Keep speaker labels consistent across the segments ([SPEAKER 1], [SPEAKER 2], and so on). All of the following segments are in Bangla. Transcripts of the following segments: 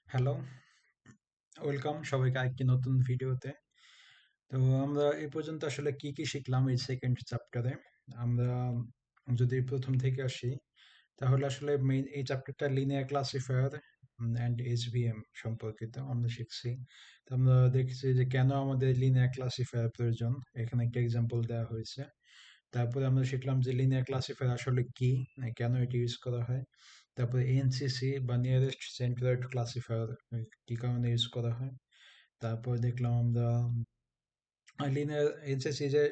[SPEAKER 1] হ্যালো, ওয়েলকাম সবাইকে আরেকটি নতুন ভিডিওতে। তো আমরা এই পর্যন্ত আসলে কি কি শিখলাম এই সেকেন্ড চ্যাপ্টারে। আমরা যদি প্রথম থেকে আসি, তাহলে আসলে মেইন এই চ্যাপ্টারটা লিনিয়ার ক্লাসিফায়ার অ্যান্ড এইচভিএম সম্পর্কিত আমরা শিখছি। তো আমরা দেখছি যে কেন আমাদের লিনিয়ার ক্লাসিফায়ার প্রয়োজন, এখানে একটা এক্সাম্পল দেওয়া হয়েছে। তারপরে আমরা শিখলাম যে লিনিয়ার ক্লাসিফায়ার আসলে কি, কেন এটি ইউজ করা হয়। তারপরে এনসিসি বা নিয়ারেস্ট সেন্ট্রয়েড ক্লাসিফায়ার কি কারণে ইউজ করা হয়। তারপর দেখলাম আমরা লিনিয়ার এনসিসি যে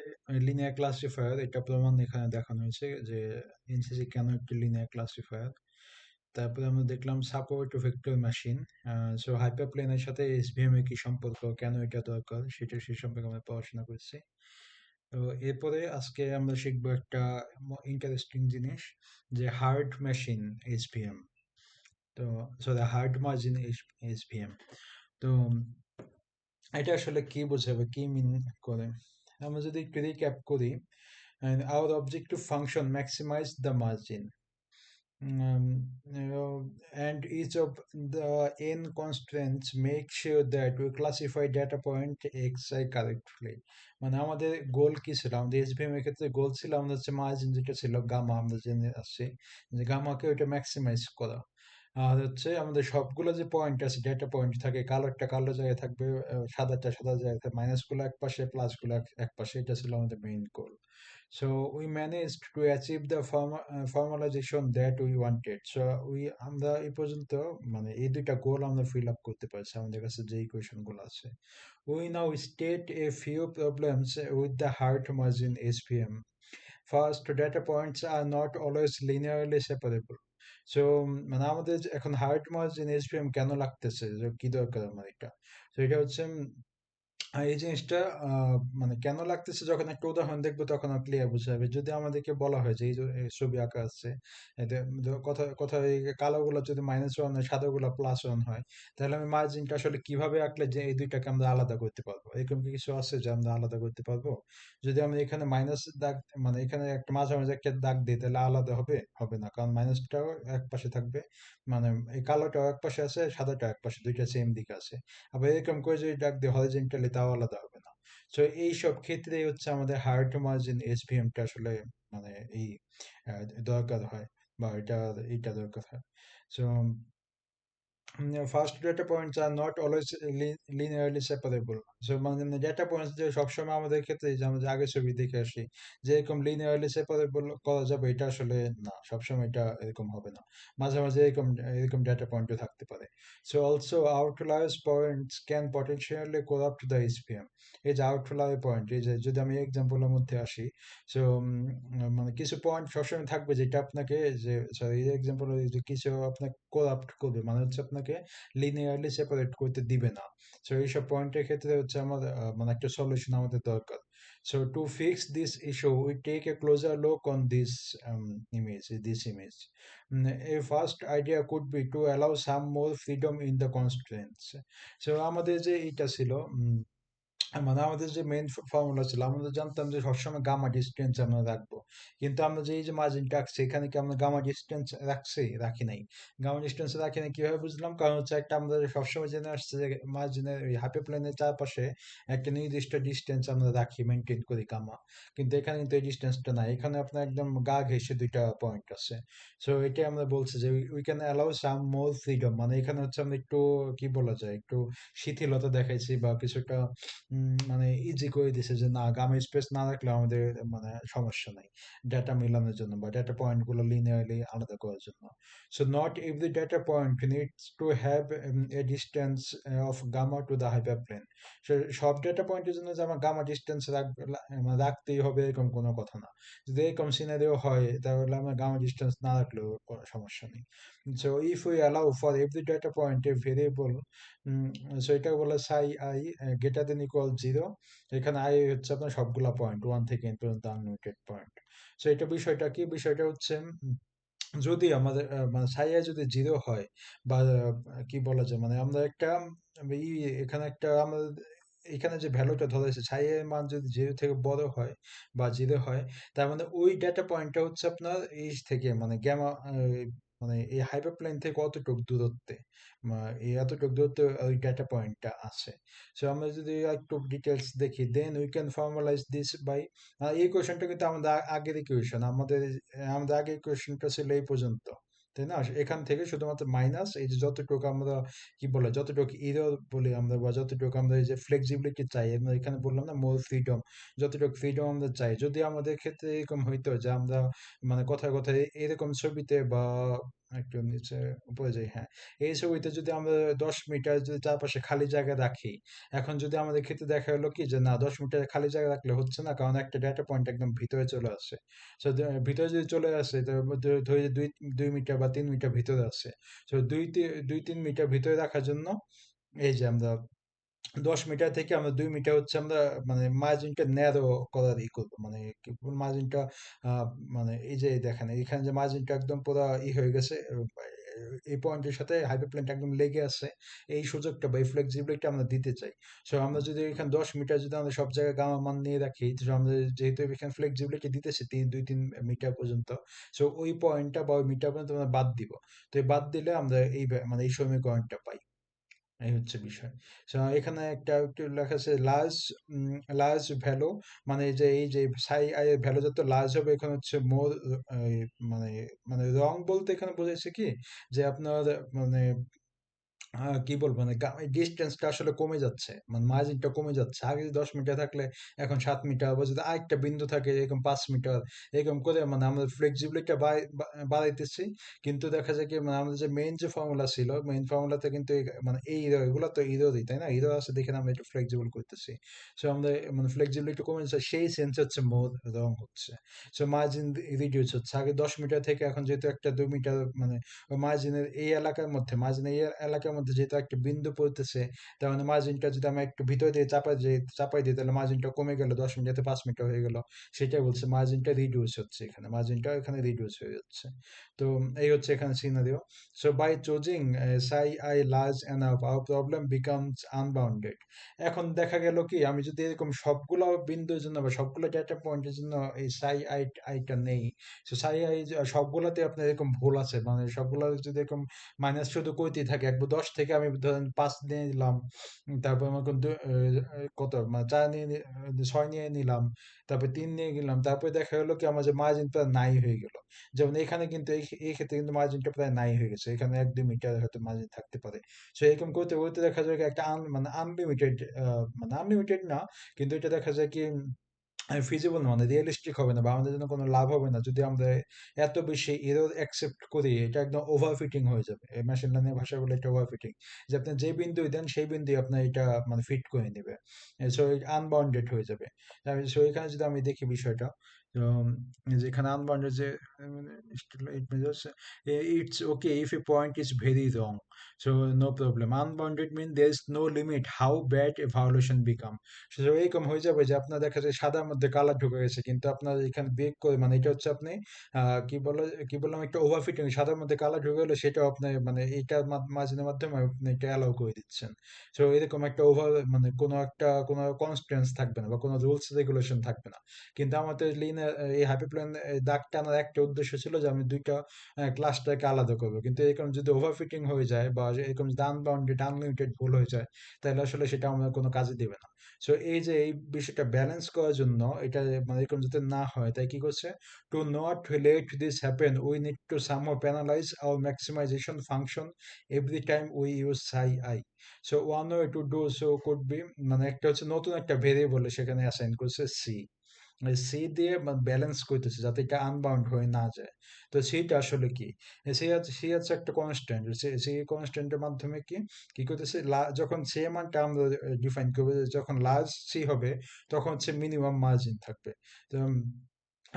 [SPEAKER 1] লিনিয়ার ক্লাসিফায়ার, এটা প্রমাণ এখানে দেখানো হয়েছে যে এনসিসি কেন একটি লিনিয়ার ক্লাসিফায়ার। তারপরে আমরা দেখলাম support vector machine. So hyper প্লেনের সাথে এসভিএম এর কি সম্পর্ক, কেন এটা দরকার, সেটা সে সম্পর্কে আমরা পড়াশোনা করছি। তো এরপরে আজকে আমরা শিখবো একটা ইন্টারেস্টিং জিনিস, যে হার্ড মেশিন এসভিএম। তো সরি, হার্ড মার্জিন এসভিএম। তো এটা আসলে কি বোঝাবে, কি মিন করে। আমরা যদি একটু রিক্যাপ করি, and our objective function maximize the margin, and each of the n constraints make sure that we classify data point xi correctly. মানে আমাদের গোল কি ছিল, আমাদের এসভিএম এর ক্ষেত্রে গোল ছিল আমাদের হচ্ছে মার্জিন যেটা ছিল গামা, আমরা জেনে আসছি যে গামাকে ওইটা ম্যাক্সিমাইজ করা। আর হচ্ছে আমাদের সবগুলো যে পয়েন্ট আছে, ডেটা পয়েন্ট থাকে, কালোটা কালো জায়গায় থাকবে, সাদাটা সাদা জায়গায় থাকবে, মাইনাস গুলো এক পাশে, প্লাস গুলো এক পাশে, এটা ছিল আমাদের main goal. So we managed to achieve the formalization that we wanted. So আমরা এই পর্যন্ত মানে এই দুইটা গোল আমরা ফিল আপ করতে পারছি আমাদের কাছে যে ইকুয়েশন গুলো আছে। We now state a few problems with the hard margin SPM. First, data points are not always linearly separable. So মানে আমাদের এখন হার্ড মার্জিন এসপিএম কেন লাগতেছে, যে কি দরকার আমার এটা। তো এটা হচ্ছে এই জিনিসটা মানে কেন লাগতেছে, যখন একটা উদাহরণ দেখবো তখন আর ক্লিয়ার বুঝা যাবে। যদি আমাদেরকে বলা হয় যে এই যে এই ছবি আঁকা আছে, এতে কথা কথা এই কালো গুলো যদি -1 হয়, সাদা গুলো +1 হয়, তাহলে আমি মার্জিনটা আসলে কিভাবে আঁকলে যে এই দুইটাকে আমরা আলাদা করতে পারবো, এরকম কি কিছু আছে যে আমরা আলাদা করতে পারবো? যদি আমরা এখানে মাইনাস দাগ, মানে এখানে একটা মাঝামাঝি একটা দাগ দিই, তাহলে আলাদা হবে? হবে না, কারণ মাইনাসটাও এক পাশে থাকবে, মানে এই কালোটাও এক পাশে আছে, সাদাটাও এক পাশে, দুইটা সেম দিকে আছে। আবার এরকম করে যদি ডাক দিই হরিজন্টালি, তাও আলাদা হবে না। তো এইসব ক্ষেত্রে হচ্ছে আমাদের হার্ড মার্জিন এসভিএমটা আসলে মানে এই দরকার হয়, বা এটা দরকার হয়। So first data points are not always linearly separable. So মানে ডেটা পয়েন্টস যে সবসময় আমাদের ক্ষেত্রে, যে আমরা যে আগের ছবি দেখে আসি যে এরকম লিনিয়ারলি সেপারেবল করা যাবে, এটা আসলে না, সবসময় এটা এরকম হবে না। মাঝে মাঝে এরকম এরকম ডেটা পয়েন্টও থাকতে পারে। So also outliers points can potentially corrupt the SPM. এই যে আউটলায়ার পয়েন্ট, এই যে যদি আমি এক্সাম্পলের মধ্যে আসি, সো মানে কিছু পয়েন্ট সবসময় থাকবে যেটা আপনাকে, যে সরি এই এক্সাম্পল, যে কিছু আপনাকে করাপ্ট করবে, মানে হচ্ছে আপনাকে লিনিয়ারলি সেপারেট করতে দিবে না। সো এইসব পয়েন্টের ক্ষেত্রে হচ্ছে আমাদের মানে একটা সলিউশন আমাদের দরকার। So to fix this issue, we take a closer look on this image. A first idea could be to allow some more freedom in the constraints. So আমাদের যে এটা ছিল, মানে আমাদের যে মেইন ফর্মুলা ছিল, আমরা জানতাম যে সবসময় গামা ডিস্টেন্স আমরা রাখবো। কিন্তু আমরা যে এই যে মার্জিনটা রাখছি, এখানে কি আমরা গামা ডিস্টেন্স রাখছি? রাখি নাই। গামা ডিস্টেন্স রাখি নাই কিভাবে বুঝলাম? কারণ হচ্ছে একটা আমরা সবসময় জেনে আসছে যে মার্জিনের ওই হাইপার প্লেনের চারপাশে একটা নির্দিষ্ট ডিস্টেন্স আমরা রাখি, মেনটেন করি গামা। কিন্তু এখানে কিন্তু এই ডিস্টেন্সটা নাই, এখানে আপনার একদম গা ঘেঁষে দুইটা পয়েন্ট আছে। সো এটাই আমরা বলছি যে we can allow some more freedom, মানে এখানে হচ্ছে আমরা একটু কি বলা যায়, একটু শিথিলতা দেখাইছি, বা কিছুটা মানে ইজি করে দিছে যে না, গামা স্পেস না রাখলে আমাদের মানে সমস্যা নাই ডেটা মেলানোর জন্য, বা ডেটা পয়েন্ট গুলো লিনিয়ারলি আলাদা করার জন্য। So not every data point needs to have a distance of gamma to the hyperplane. সব ডেটা পয়েন্টের জন্য যে আমার গামা ডিস্টেন্স মানে রাখতেই হবে এরকম কোনো কথা না। যদি এরকম সিনারিও হয়, তাহলে আমার গামা ডিস্টেন্স না রাখলেও কোনো সমস্যা নেই। So if we allow for every data point A variable, so এটাকে বলে সাই আই গ্রেটার দেন ইকুয়াল 0। এখানে আই হচ্ছে আপনার সবগুলা পয়েন্ট, 1 থেকে n পর্যন্ত আনলিমিটেড পয়েন্ট। সো এটা বিষয়টা কি, বিষয়টা হচ্ছে যদি আমাদের মানে সাই আই যদি 0 হয়, বা কি বলা যায়, মানে আমরা একটা ই এখানে একটা আমাদের এখানে যে ভ্যালুটা ধরেছে সাই এর মান যদি 0 থেকে বড় হয় বা 0 হয়, তার মানে ওই ডেটা পয়েন্টটা হচ্ছে আপনার এইচ থেকে মানে গ্যামা মানে এই হাইপারপ্লেন থেকে কতটুকু দূরত্বে এই এতটুকু দূরত্বে ওই ডেটা পয়েন্টটা আছে। সো আমরা যদি একটু ডিটেলস দেখি, then we can formalise this by, এই কোয়েশনটা কিন্তু আমাদের আগের ইকুয়েশন, আমাদের আগের ইকুয়েশনটা ছিল এই পর্যন্ত, তাই না? এখান থেকে শুধুমাত্র মাইনাস এই যে যতটুকু আমরা কি বলে যতটুকু ইরর বলি আমরা, বা যতটুকু আমরা এই যে ফ্লেক্সিবিলিটি চাই, আমরা এখানে বললাম না মোর ফ্রিডম, যতটুকু ফ্রিডম আমরা চাই, যদি আমাদের ক্ষেত্রে এরকম হইতো যে আমরা মানে কথায় কথায় এরকম ছবিতে বা একটু নিচে উপরে যাই, হ্যাঁ, এই ছবিতে যদি আমরা 10 মিটার যদি চারপাশে খালি জায়গা রাখি, এখন যদি আমাদের ক্ষেত্রে দেখা গেলো কি যে না 10 মিটার খালি জায়গা রাখলে হচ্ছে না, কারণ একটা ডেটা পয়েন্ট একদম ভিতরে চলে আসে। তো ভিতরে যদি চলে আসে, তো ধরে যে 2 2 মিটার বা 3 মিটার ভিতরে আছে, তো 2 3 মিটার ভিতরে রাখার জন্য এই যে আমরা 10 মিটার থেকে আমরা 2 মিটার হচ্ছে আমরা মানে মার্জিনটা ন্যারো করার করবো, মানে মার্জিনটা মানে এই যে দেখেন এখানে যে মার্জিনটা একদম পুরো হয়ে গেছে, এই পয়েন্টের সাথে হাইপারপ্লেনটা একদম লেগে আছে, এই সুযোগটা বা এই ফ্লেক্সিবিলিটি আমরা দিতে চাই। সো আমরা যদি এখানে 10 মিটার যদি আমরা সব জায়গায় গামা মান নিয়ে রাখি, তো আমরা যেহেতু এখানে ফ্লেক্সিবিলিটি দিতেছি 2 3 মিটার পর্যন্ত, সো ওই পয়েন্টটা বা ওই মিটার পর্যন্ত আমরা বাদ দিব। তো এই বাদ দিলে আমরা এই মানে এই সমীকরণটা পাই। এই হচ্ছে বিষয়। সো এখানে একটা একটু লেখা আছে লার্জ, লার্জ ভ্যালু, মানে এই যে সাই আই এর ভ্যালু যত লার্জ হবে, এখানে হচ্ছে মোর মানে মানে রং বলতে এখানে বোঝাচ্ছে কি যে আপনার মানে কি বলবো মানে ডিস্টেন্সটা আসলে কমে যাচ্ছে, মানে মার্জিনটা কমে যাচ্ছে। আগে 10 মিটার থাকলে এখন 7 মিটার, বা যদি আরেকটা বিন্দু থাকে এরকম 5 মিটার, এরকম করে মানে আমরা ফ্লেক্সিবিলিটি বাড়াইতেছি। কিন্তু দেখা যায় কি মানে আমাদের যে মেইন যে ফর্মুলা ছিল, মেইন ফর্মুলাতে কিন্তু মানে এই এগুলো তো ইরোরই, তাই না? ইরো আছে দেখে আমরা একটু ফ্লেক্সিবল করতেছি। সো আমরা মানে ফ্লেক্সিবিলিটি কমে যাচ্ছে, সেই সেন্স হচ্ছে মোর রং হচ্ছে। সো মার্জিন রিডিউস হচ্ছে, আগে 10 মিটার থেকে এখন যেহেতু একটা 2 মিটার মানে মার্জিনের এই এলাকার মধ্যে, মার্জিনের এই এলাকার মধ্যে যেহেতু একটা বিন্দু পড়তেছে, তার মানে মার্জিনটা যদি আমি একটু ভিতর দিয়ে চাপাই দিই, তাহলে মার্জিনটা কমে গেল, 10 মিটার 5 মিটার হয়ে গেল। সেটাই বলছে মার্জিনটা রিডিউস হচ্ছে, এখানে মার্জিনটা এখানে রিডিউস হয়ে যাচ্ছে। তো এই হচ্ছে এখানে scenario. So by choosing Sai I large enough hour problem becomes unbounded. এখন দেখা গেল কি আমি যদি এরকম সবগুলো বিন্দুর জন্য বা সবগুলো ডেটা পয়েন্টের জন্য এই সাই আইটা নেই, তো সাই আই সবগুলাতে আপনার এরকম ভুল আছে, মানে সবগুলা যদি এরকম মাইনাস শুধু কইতেই থাকে, একবার 10 থেকে আমি ধরেন 5 নিয়ে নিলাম, তারপর আমার কত মানে 4 নিয়ে 6 নিয়ে নিলাম, তারপর 3 নিয়ে গেলাম, তারপরে দেখা গেলো কি আমার যে মার্জিন প্রায় নাই হয়ে গেল। যেমন এখানে কিন্তু এই ক্ষেত্রে কিন্তু মার্জিনটা প্রায় নাই হয়ে গেছে, এখানে 1 2 মিটার হয়তো মার্জিন থাকতে পারে। সো এরকম করতে করতে দেখা যায় কি একটা মানে আনলিমিটেড, মানে আনলিমিটেড না, কিন্তু এটা দেখা যায় কি ফিজিবল না, মানে রিয়েলিস্টিক হবে না, বা আমাদের জন্য কোনো লাভ হবে না যদি আমরা এত বেশি এরর অ্যাকসেপ্ট করি। এটা একদম ওভারফিটিং হয়ে যাবে, এই মেশিন লার্নিং ভাষা বলে এটা ওভারফিটিং, যে আপনি যে বিন্দুই দেন সেই বিন্দুই আপনার এটা মানে ফিট করে নেবে। সো আনবাউন্ডেড হয়ে যাবে। সো এখানে যদি আমি দেখি বিষয়টা, তো যেখানে আনবাউন্ডেড যে it measures, it's okay if a point is very wrong, so no problem. Unbounded mean there is no limit how bad a violation become. সেটা এরকম হয়ে যাবে যে আপনার দেখা যায় সাদার মধ্যে কালার ঢুকে গেছে, কিন্তু আপনার এখানে বেক করে মানে এটা হচ্ছে আপনি কি বলে কি বললাম একটা ওভারফিটিং, সাদার মধ্যে কালার ঢুকে গেলে সেটা আপনি মানে এইটার মার্জিনের মাধ্যমে আপনি এটা অ্যালাউ করে দিচ্ছেন। তো এরকম একটা মানে কোনো কনস্ট্যান্স থাকবে না বা কোনো রুলস রেগুলেশন থাকবে না। কিন্তু আমাদের লিনিয়ার এই হাইপারপ্লেন দাগ টানার একটা উদ্দেশ্য ছিল যে আমি দুইটা ক্লাসটাকে আলাদা করবো, কিন্তু এরকম যদি ওভারফিটিং হয়ে যায় বা এরকম যদি আনবাউন্ডেড আনলিমিটেড ভুল হয়ে যায়, তাহলে আসলে সেটা আমাদের কোনো কাজে দিবে না। সো এই যে এই বিষয়টা ব্যালেন্স করার জন্য এটা মানে এরকম যাতে না হয়, তাই কি করছে, to not let this happen we need to somehow penalize our maximization function every time we use xi i. So one way to do so could be, মানে একটা হচ্ছে নতুন একটা ভেরিয়েবল সেখানে অ্যাসাইন করছে সি, সি দিয়ে ব্যালেন্স করতেছে যাতে এটা আনবাউন্ড হয়ে না যায়। তো সিটা আসলে কি, সি হচ্ছে একটা কনস্ট্যান্ট, সি কনস্ট্যান্টের মাধ্যমে কি কি করতেছে, যখন সি এর মানটা আমরা ডিফাইন করবো, যখন লার্জ সি হবে তখন হচ্ছে মিনিমাম মার্জিন থাকবে। তো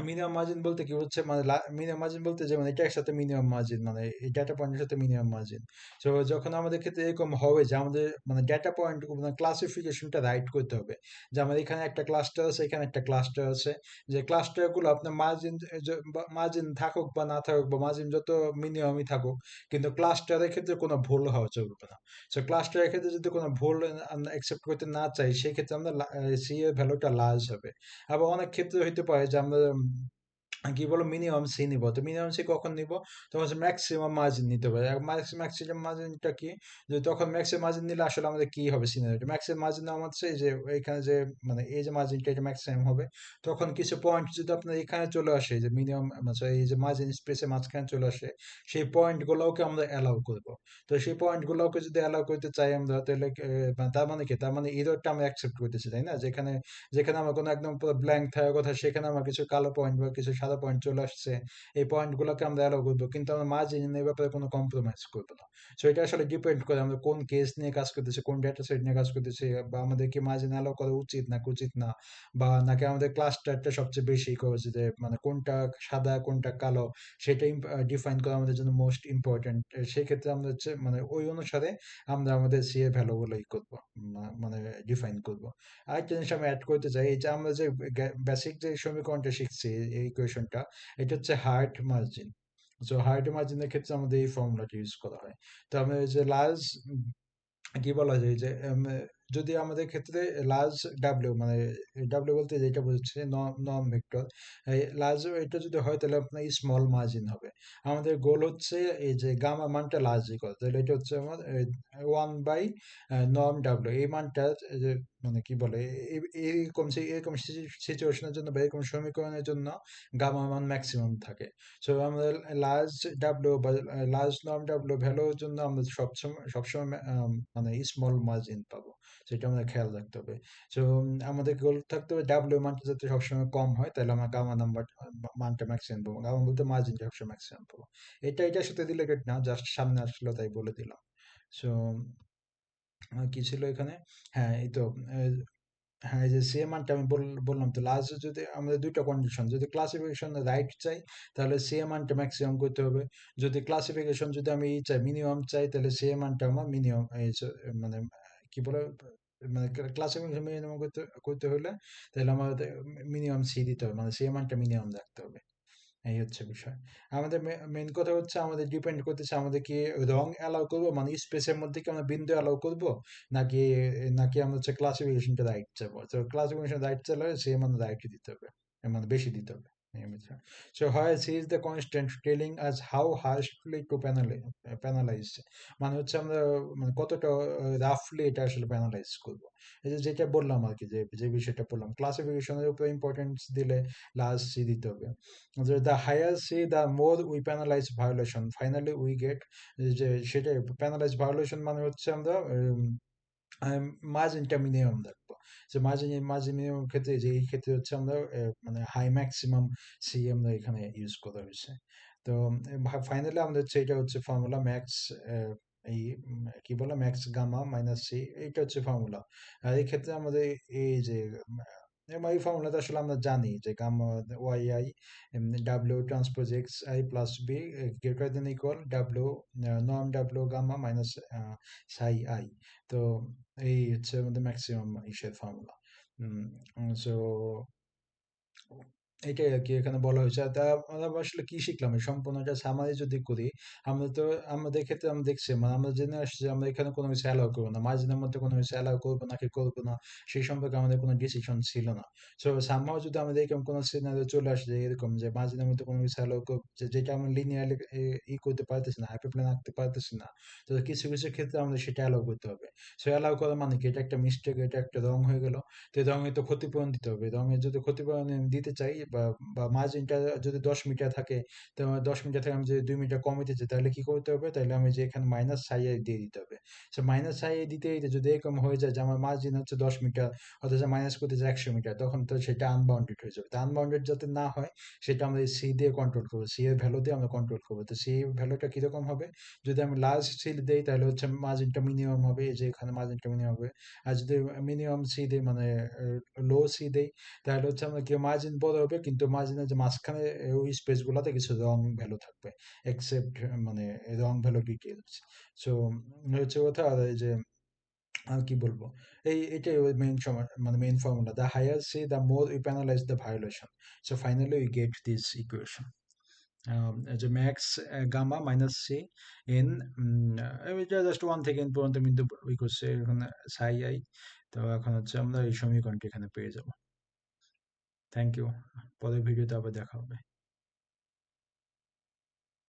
[SPEAKER 1] মিনিমাম মার্জিন বলতে কি হচ্ছে, মানে মিনিমাম মার্জিন বলতে যেমন এটা একসাথে মিনিমাম মার্জিন, মানে এই ডেটা পয়েন্টের সাথে মিনিমাম মার্জিন। তো যখন আমাদের ক্ষেত্রে এরকম হবে যে আমাদের মানে ডেটা পয়েন্ট মানে ক্লাসিফিকেশনটা রাইট করতে হবে, যে আমার এখানে একটা ক্লাস্টার আছে, এখানে একটা ক্লাস্টার আছে, যে ক্লাস্টার গুলো আপনার মার্জিন মার্জিন থাকুক বা না থাকুক, বা মার্জিন যত মিনিমামই থাকুক, কিন্তু ক্লাস্টারের ক্ষেত্রে কোনো ভুল হওয়া চলবে না। সো ক্লাস্টারের ক্ষেত্রে যদি কোনো ভুল অ্যাকসেপ্ট করতে না চাই, সেক্ষেত্রে আমরা সি এর ভ্যালুটা লার্জ হবে। আবার অনেক ক্ষেত্রে হইতে পারে যে আমরা কি বলো মিনিমাম সি নিব, তো মিনিমাম সি কখন নিব, তখন হচ্ছে ম্যাক্সিমাম মার্জিন নিতে হবে। ম্যাক্সিমাম মার্জিনটা কি, যে তখন ম্যাক্সিমাম মার্জিন নিলে আসলে আমাদের কি হবে সিনারিটা, ম্যাক্সিমাম মার্জিন আমার হচ্ছে এই যে এখানে যে মানে এই যে মার্জিনটা এটা ম্যাক্সিমাম হবে, তখন কিছু পয়েন্ট যদি আপনার এখানে চলে আসে যে মিনিমাম এই যে মার্জিন স্পেসের মাঝখানে চলে আসে, সেই পয়েন্ট গুলোকে আমরা অ্যালাউ করব। তো সেই পয়েন্ট গুলোকে যদি অ্যালাউ করতে চাই আমরা, তাহলে তার মানে কি, তার মানে এররটা আমরা অ্যাকসেপ্ট করতেছি, তাই না? যেখানে যেখানে আমার কোনো একদম পুরো ব্ল্যাঙ্ক থাকার কথা, সেখানে আমার কিছু কালো পয়েন্ট বা কিছু সাদা পয়েন্ট চলে আসছে, এই পয়েন্ট গুলোকে আমরা অ্যালাউ করবো, কিন্তু আমরা মার্জিন এর ব্যাপারে কোনো কম্প্রোমাইজ করবো না। সো এটা আসলে ডিপেন্ড করে আমরা কোন কেস নিয়ে কাজ করতেছি, কোন ডেটা সেট নিয়ে কাজ করতেছি, বা আমাদের কি মার্জিন অ্যালাউ করা উচিত নাকি উচিত না, বা নাকি আমাদের ক্লাস্টারটা সবচেয়ে বেশি করেছে, যে মানে কোনটা সাদা কোনটা কালো, সেটা ডিফাইন করা আমাদের জন্য মোস্ট ইম্পর্টেন্ট। সেক্ষেত্রে আমরা হচ্ছে মানে ওই অনুসারে আমরা আমাদের সি এ ভ্যালু গুলোই করবো, মানে ডিফাইন করবো। আরেকটা জিনিস আমি অ্যাড করতে চাই, এই যে আমরা যে বেসিক যে সমীকরণটা শিখছি, এই ইকুয়েশনটা, এটা হচ্ছে হার্ড মার্জিন। সো হার্ড মার্জিনের ক্ষেত্রে আমাদের এই ফর্মুলাটা ইউজ করা হয়। তো আমরা এই যে লার্জ, কি বলা যায় যে যদি আমাদের ক্ষেত্রে লার্জ ডাব্লিউ, মানে ডাব্লিউ বলতে যেটা বোঝাচ্ছে নর্ম ভেক্টর, লার্জ এটা যদি হয় তাহলে আপনার স্মল মার্জিন হবে। আমাদের গোল হচ্ছে এই যে গামা মানটা লার্জ করা, তাহলে এটা হচ্ছে আমার 1 বাই নর্ম ডাব্লিউ, এই মানটা যে মানে কি বলে এরকম সিচুয়েশনের জন্য বা এরকম সমীকরণের জন্য গামা মান ম্যাক্সিমাম থাকে। সো আমাদের লার্জ ডাব্লিউ বা লার্জ নর্ম ডাব্লিউ ভ্যালুর জন্য আমরা সবসময় মানে স্মল মার্জিন পাবো, সেটা আমাদের খেয়াল রাখতে হবে। সো আমাদের গোল থাকতে হবে ডাব্লিউ মানটা যাতে সবসময় কম হয়, তাহলে আমরা গামা নাম্বার মানটা ম্যাক্সিমাম পাবো, গামা বলতে মার্জিনটা সবসময় ম্যাক্সিমাম পাবো। এটার সাথে রিলেটেড না, জাস্ট সামনে আসলো তাই বলে দিলাম। সো কি ছিল এখানে, হ্যাঁ এই তো হ্যাঁ, এই যে সেম মানটা আমি বললাম, তো লাস্ট যদি আমাদের দুইটা কন্ডিশন, যদি ক্লাসিফিকেশন রাইট চাই তাহলে সেম মানটা ম্যাক্সিমাম করতে হবে, যদি ক্লাসিফিকেশন যদি আমি চাই মিনিমাম চাই, তাহলে সেম মানটা আমার মিনিমাম মানে কি বলে, মানে ক্লাসিফিকেশন মিনিমাম করতে করতে হলে তাহলে আমাদের মিনিমাম সি দিতে হবে, মানে সেম মানটা মিনিমাম রাখতে হবে। এই হচ্ছে বিষয়। আমাদের মেইন কথা হচ্ছে আমাদের ডিপেন্ড করতেছে আমাদের কি রং অ্যালাউ করবো, মানে স্পেসের মধ্যে কি আমরা বিন্দু অ্যালাউ করবো, নাকি নাকি আমরা হচ্ছে ক্লাসিফিকেশনটা রাইট চাবো। তো ক্লাসিফিকেশন রাইট চাইলে সে মানে রাইটই দিতে হবে, মানে বেশি দিতে হবে এই বিষয়। So where C is the constant telling us how harshly to penalize, মানে হচ্ছে আমরা মানে কতটা রাফলি এটা আসলে প্যানালাইজ করবো। এই যে যেটা বললাম আর কি, যে যে বিষয়টা বললাম, ক্লাসিফিকেশনের উপর ইম্পর্টেন্স দিলে লাস্ট সি দিতে হবে। The higher C, the more we penalize violation. Finally, we get যে সেটা penalize violation মানে হচ্ছে আমরা মার্জিনটা মিনিমাম রাখবো। যে মার্জিন মিনিমাম ক্ষেত্রে, যে এই ক্ষেত্রে হচ্ছে আমরা মানে হাই ম্যাক্সিমাম সি আমরা এখানে ইউজ করা হয়েছে। তো ফাইনালি আমাদের হচ্ছে এটা হচ্ছে ফর্মুলা ম্যাক্স, এই কি বলে ম্যাক্স গামা মাইনাস সি, এইটা হচ্ছে ফর্মুলা। আর এই ক্ষেত্রে আমাদের এই যে এই ফর্মুলাটা আসলে আমরা জানি যে gamma y i W transpose x i plus b greater than equal W norm W gamma minus psi i. তো এই হচ্ছে আমাদের ম্যাক্সিমাম ইসের ফর্মুলা। সো এটাই আর কি এখানে বলা হয়েছে। আর তা আমরা আসলে কি শিখলাম, এই সম্পূর্ণটা সামারি যদি করি, আমরা তো আমাদের ক্ষেত্রে আমরা দেখছি, মানে আমরা জেনে আসছি যে আমরা এখানে কোনো কিছু অ্যালাউ করবো না, মার্জিনের মধ্যে কোনো কিছু অ্যালাউ করবো নাকি করবো না, সেই সম্পর্কে আমাদের কোনো ডিসিশন ছিল না। সো সামহাও যদি আমাদের এরকম কোনো সিনারিও চলে আসে যে এরকম যে মার্জিনের মধ্যে কোনো কিছু অ্যালাউ করবো, যেটা আমরা লিনিয়ারলি করতে পারতেছি না, হাইপারপ্লেন আঁকতে পারতেছি না, তো কিছু কিছু ক্ষেত্রে আমাদের সেটা অ্যালাউ করতে হবে। সো অ্যালাউ করা মানে কি, এটা একটা মিস্টেক, এটা একটা রং হয়ে গেল, তো রঙে তো ক্ষতিপূরণ দিতে হবে। রঙের যদি ক্ষতিপূরণ আমি দিতে চাই, বা মার্জিনটা যদি 10 মিটার থাকে, তো আমার 10 মিটার থেকে আমি যদি 2 মিটার কমে দিতে চাই, তাহলে কি করতে হবে, তাহলে আমি যে এখানে মাইনাস সাই দিয়ে দিতে হবে। সো মাইনাস সাই দিতে দিতে যদি এরকম হয়ে যায় যে আমার মার্জিন হচ্ছে 10 মিটার, অথচ মাইনাস করতে চাই 100 মিটার, তখন তো সেটা আনবাউন্ডেড হয়ে যাবে। তো আনবাউন্ডেড যাতে না হয়, সেটা আমরা সি দিয়ে কন্ট্রোল করবো, সি এর ভ্যালু দিয়ে আমরা কন্ট্রোল করবো। তো সি ভ্যালুটা কিরকম হবে, যদি আমি লার্জ সি দিই তাহলে হচ্ছে মার্জিনটা মিনিমাম হবে, এই যে এখানে মার্জিনটা মিনিমাম হবে। আর যদি মিনিমাম সি দিই, মানে লো সি দেই, তাহলে হচ্ছে আমরা কি মার্জিন বড় হবে, কিন্তু মার্জিনের যে মাঝখানে ওই স্পেস গুলাতে কিছু রং ভ্যালু থাকবে, এক্সেপ্ট মানে রং ভ্যালু ডিটেলস। সো হচ্ছে কথা। আর এই যে আর কি বলবো, এটাই মেইন মানে main formula, the higher C the more you penalize the violation. So finally we get this equation, যে max gamma minus C N, এটা জাস্ট 1 থেকে n পর্যন্ত কিন্তু ই করছে এখানে সাই আই। তো এখন হচ্ছে আমরা এই সমীকরণটি এখানে পেয়ে যাব। Thank you. পরের ভিডিওতে আবার দেখা হবে।